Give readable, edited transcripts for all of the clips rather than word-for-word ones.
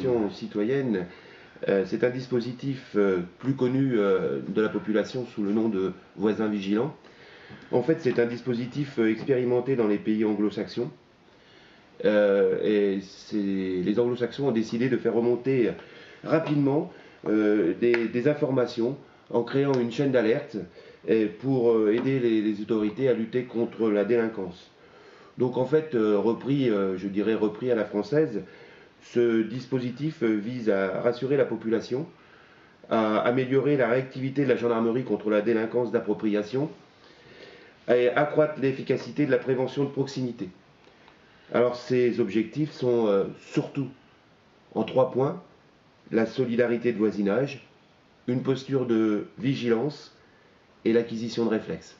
participation citoyenne, c'est un dispositif plus connu de la population sous le nom de voisins vigilants. En fait, c'est un dispositif expérimenté dans les pays anglo-saxons. Les anglo-saxons ont décidé de faire remonter rapidement des informations en créant une chaîne d'alerte pour aider les autorités à lutter contre la délinquance. Donc en fait, je dirais repris à la française, ce dispositif vise à rassurer la population, à améliorer la réactivité de la gendarmerie contre la délinquance d'appropriation et accroître l'efficacité de la prévention de proximité. Alors ces objectifs sont surtout en 3 points: la solidarité de voisinage, une posture de vigilance et l'acquisition de réflexes.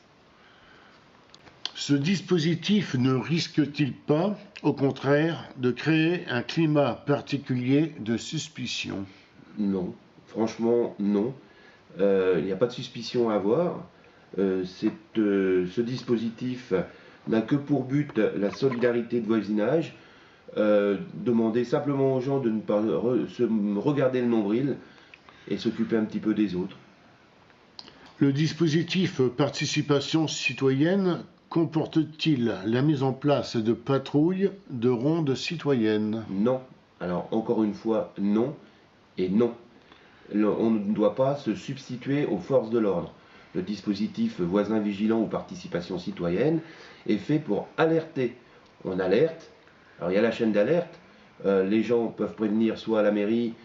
Ce dispositif ne risque-t-il pas, au contraire, de créer un climat particulier de suspicion? Non, franchement non. Il n'y a pas de suspicion à avoir. Ce dispositif n'a que pour but la solidarité de voisinage. Demander simplement aux gens de ne pas se regarder le nombril et s'occuper un petit peu des autres. Le dispositif participation citoyenne comporte-t-il la mise en place de patrouilles, de rondes citoyennes? Non. Alors encore une fois, non et non. On ne doit pas se substituer aux forces de l'ordre. Le dispositif voisin vigilant ou participation citoyenne est fait pour alerter. On alerte. Alors il y a la chaîne d'alerte. Les gens peuvent prévenir soit à la mairie,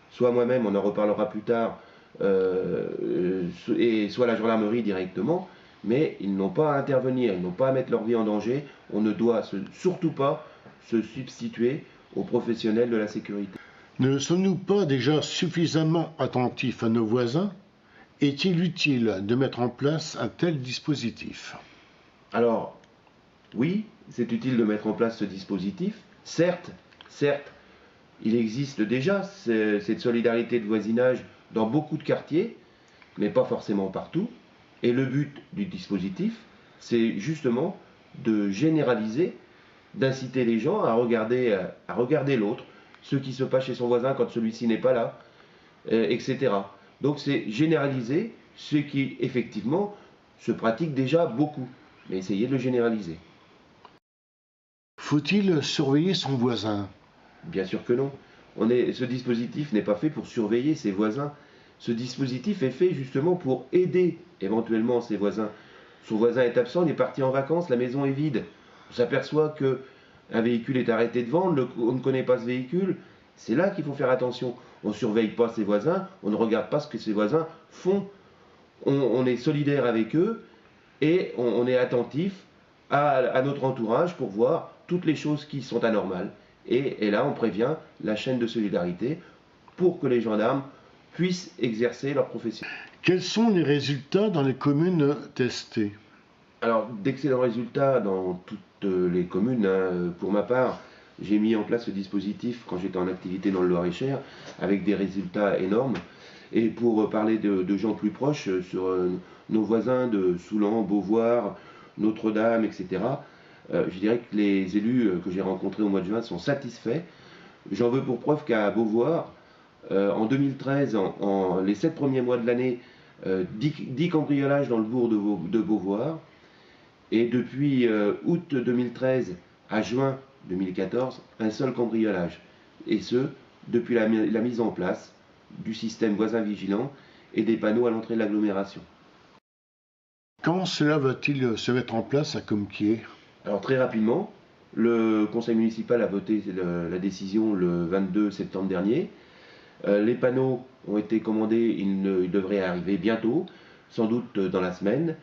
soit moi-même, on en reparlera plus tard, et soit la gendarmerie directement, mais ils n'ont pas à intervenir, ils n'ont pas à mettre leur vie en danger. On ne doit surtout pas se substituer aux professionnels de la sécurité. Ne sommes-nous pas déjà suffisamment attentifs à nos voisins? Est-il utile de mettre en place un tel dispositif? Alors, oui, c'est utile de mettre en place ce dispositif. Certes, il existe déjà cette solidarité de voisinage dans beaucoup de quartiers, mais pas forcément partout. Et le but du dispositif, c'est justement de généraliser, d'inciter les gens à regarder l'autre, ce qui se passe chez son voisin quand celui-ci n'est pas là, etc. Donc c'est généraliser ce qui, effectivement, se pratique déjà beaucoup, mais essayer de le généraliser. Faut-il surveiller son voisin? Bien sûr que non. Ce dispositif n'est pas fait pour surveiller ses voisins. Ce dispositif est fait justement pour aider éventuellement ses voisins. Son voisin est absent, il est parti en vacances, la maison est vide. On s'aperçoit qu'un véhicule est arrêté de vendre, on ne connaît pas ce véhicule. C'est là qu'il faut faire attention. On ne surveille pas ses voisins, on ne regarde pas ce que ses voisins font. On est solidaire avec eux et on est attentif à notre entourage pour voir toutes les choses qui sont anormales. Et là, on prévient la chaîne de solidarité pour que les gendarmes puissent exercer leur profession. Quels sont les résultats dans les communes testées? Alors, d'excellents résultats dans toutes les communes. Pour ma part, j'ai mis en place ce dispositif quand j'étais en activité dans le Loir-et-Cher, avec des résultats énormes. Et pour parler de gens plus proches, sur nos voisins de Soulan, Beauvoir, Notre-Dame, etc., je dirais que les élus que j'ai rencontrés au mois de juin sont satisfaits. J'en veux pour preuve qu'à Beauvoir, en 2013, les 7 premiers mois de l'année, 10 cambriolages dans le bourg de Beauvoir. Et depuis août 2013 à juin 2014, un seul cambriolage. Et ce, depuis la mise en place du système voisin vigilant et des panneaux à l'entrée de l'agglomération. Quand cela va-t-il se mettre en place à Compiègne? Alors très rapidement, le conseil municipal a voté la décision le 22 septembre dernier. Les panneaux ont été commandés, ils devraient arriver bientôt, sans doute dans la semaine.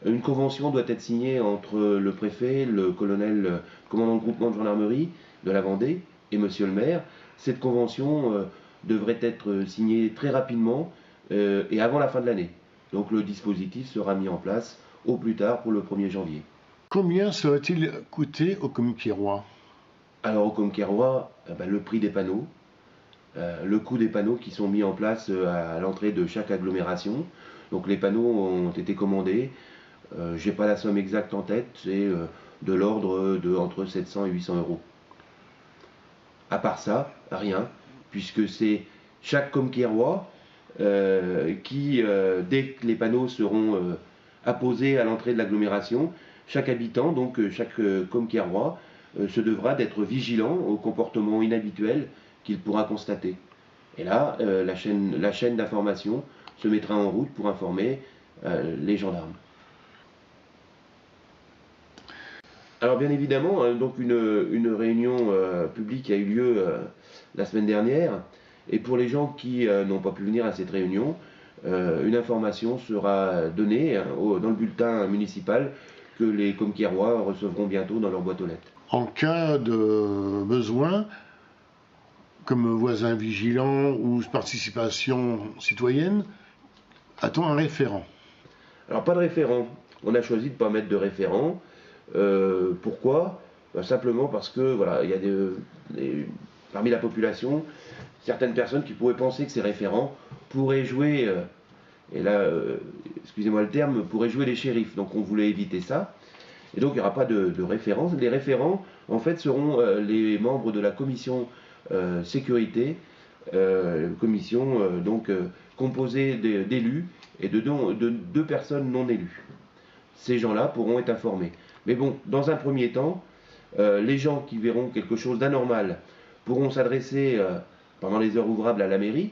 Une convention doit être signée entre le préfet, le commandant de groupement de gendarmerie de la Vendée et monsieur le maire. Cette convention devrait être signée très rapidement et avant la fin de l'année. Donc le dispositif sera mis en place au plus tard pour le 1er janvier. Combien serait-il coûté au Compiègnois? Alors au Compiègnois, le prix des panneaux, le coût des panneaux qui sont mis en place à l'entrée de chaque agglomération. Donc les panneaux ont été commandés. Je n'ai pas la somme exacte en tête, c'est de l'ordre de entre 700 et 800 euros. À part ça, rien. puisque c'est chaque Comquiérois qui, dès que les panneaux seront apposés à l'entrée de l'agglomération, chaque habitant, donc chaque Comquiérois, se devra d'être vigilant au comportement inhabituel qu'il pourra constater. Et là, la chaîne d'information se mettra en route pour informer les gendarmes. Alors bien évidemment, donc une réunion publique a eu lieu la semaine dernière, et pour les gens qui n'ont pas pu venir à cette réunion, une information sera donnée dans le bulletin municipal que les Comquiérois recevront bientôt dans leur boîte aux lettres. En cas de besoin, comme voisin vigilant ou participation citoyenne, a-t-on un référent? Alors pas de référent, on a choisi de ne pas mettre de référent. Pourquoi? Simplement parce que voilà, il y a parmi la population certaines personnes qui pourraient penser que ces référents pourraient jouer, et là, excusez-moi le terme, pourraient jouer les shérifs. Donc on voulait éviter ça. Et donc il n'y aura pas de référents. Les référents, en fait, seront les membres de la commission sécurité, commission composée d'élus et de 2 personnes non élues. Ces gens-là pourront être informés. Mais bon, dans un premier temps, les gens qui verront quelque chose d'anormal pourront s'adresser pendant les heures ouvrables à la mairie,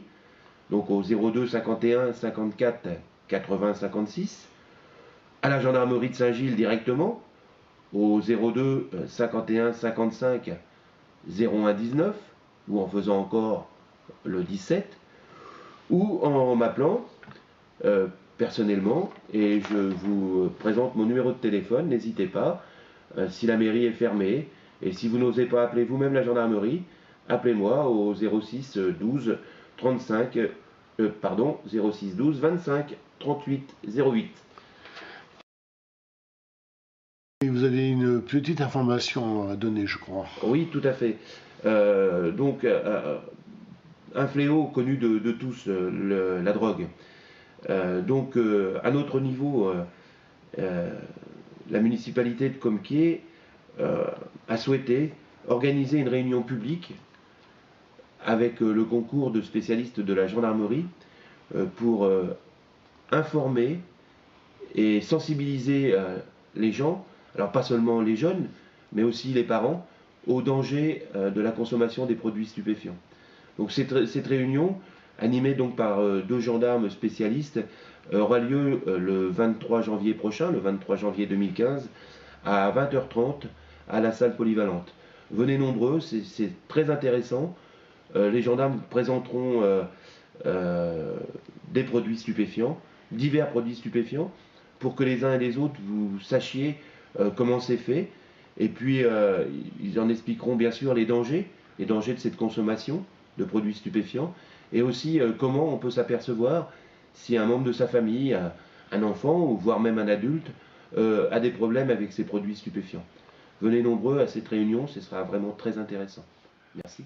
donc au 02 51 54 80 56, à la gendarmerie de Saint-Gilles directement, au 02 51 55 01 19, ou en faisant encore le 17, ou en m'appelant personnellement, et je vous présente mon numéro de téléphone, n'hésitez pas, si la mairie est fermée, et si vous n'osez pas appeler vous-même la gendarmerie, appelez-moi au 06 12 35, 06 12 25 38 08. Et vous avez une petite information à donner, je crois. Oui, tout à fait. Un fléau connu de tous, la drogue. À notre niveau, la municipalité de Comquié a souhaité organiser une réunion publique avec le concours de spécialistes de la gendarmerie pour informer et sensibiliser les gens, alors pas seulement les jeunes, mais aussi les parents, au danger de la consommation des produits stupéfiants. Donc cette réunion, animée donc par 2 gendarmes spécialistes, aura lieu le 23 janvier prochain, le 23 janvier 2015, à 20h30 à la salle polyvalente. Venez nombreux, c'est très intéressant. Les gendarmes présenteront des produits stupéfiants, divers produits stupéfiants, pour que les uns et les autres vous sachiez comment c'est fait. Et puis ils en expliqueront bien sûr les dangers de cette consommation de produits stupéfiants, et aussi comment on peut s'apercevoir si un membre de sa famille, un enfant ou voire même un adulte, a des problèmes avec ces produits stupéfiants. Venez nombreux à cette réunion, ce sera vraiment très intéressant. Merci.